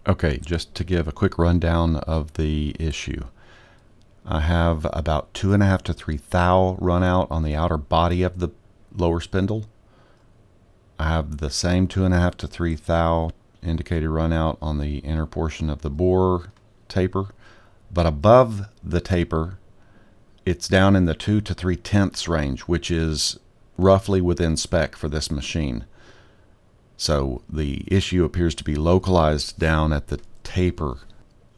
Okay, just to give a quick rundown of the issue. I have about 2.5 to 3 thou run out on the outer body of the lower spindle. I have the same 2.5 to 3 thou indicated run out on the inner portion of the bore taper, but above the taper it's down in the 2 to 3/10 range, which is roughly within spec for this machine. So the issue appears to be localized down at the taper.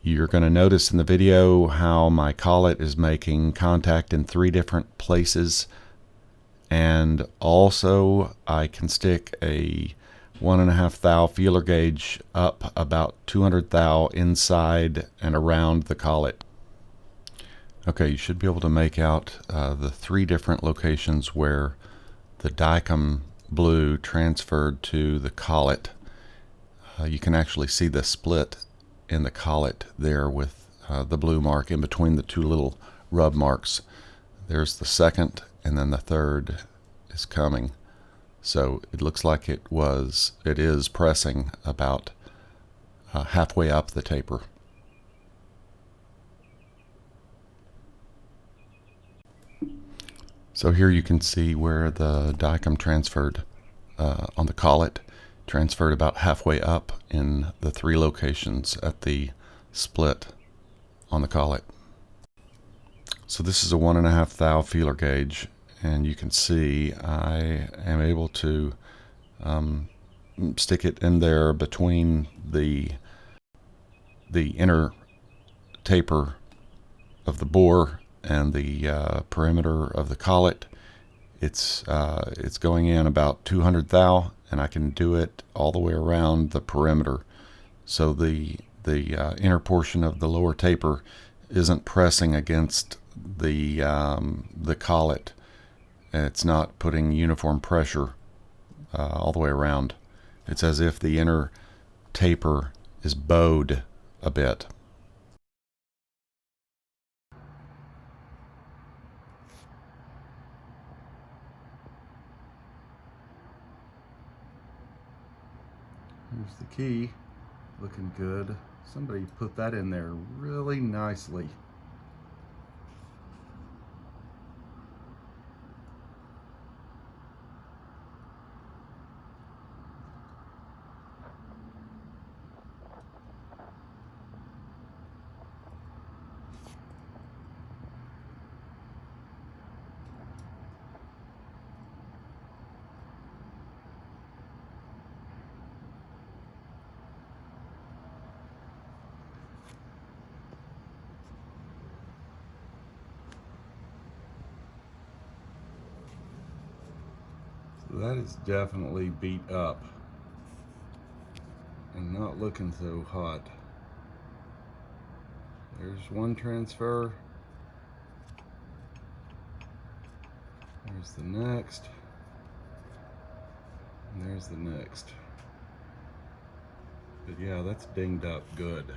You're going to notice in the video how my collet is making contact in 3 different places, and also I can stick a 1.5 thou feeler gauge up about 200 thou inside and around the collet. Okay, you should be able to make out the 3 different locations where the Dicom blue transferred to the collet. You can actually see the split in the collet there with the blue mark in between the 2 little rub marks. There's the second, and then the third is coming. So it looks like it is pressing about halfway up the taper. So here you can see where the Dicom transferred on the collet, transferred about halfway up in the 3 locations at the split on the collet. So this is a 1.5 thou feeler gauge, and you can see I am able to stick it in there between the inner taper of the bore and the perimeter of the collet. It's going in about 200 thou, and I can do it all the way around the perimeter. So the inner portion of the lower taper isn't pressing against the collet, and it's not putting uniform pressure all the way around. It's as if the inner taper is bowed a bit. Here's the key, looking good. Somebody put that in there really nicely. So that is definitely beat up and not looking so hot. There's one transfer. There's the next. And there's the next. But yeah, that's dinged up good.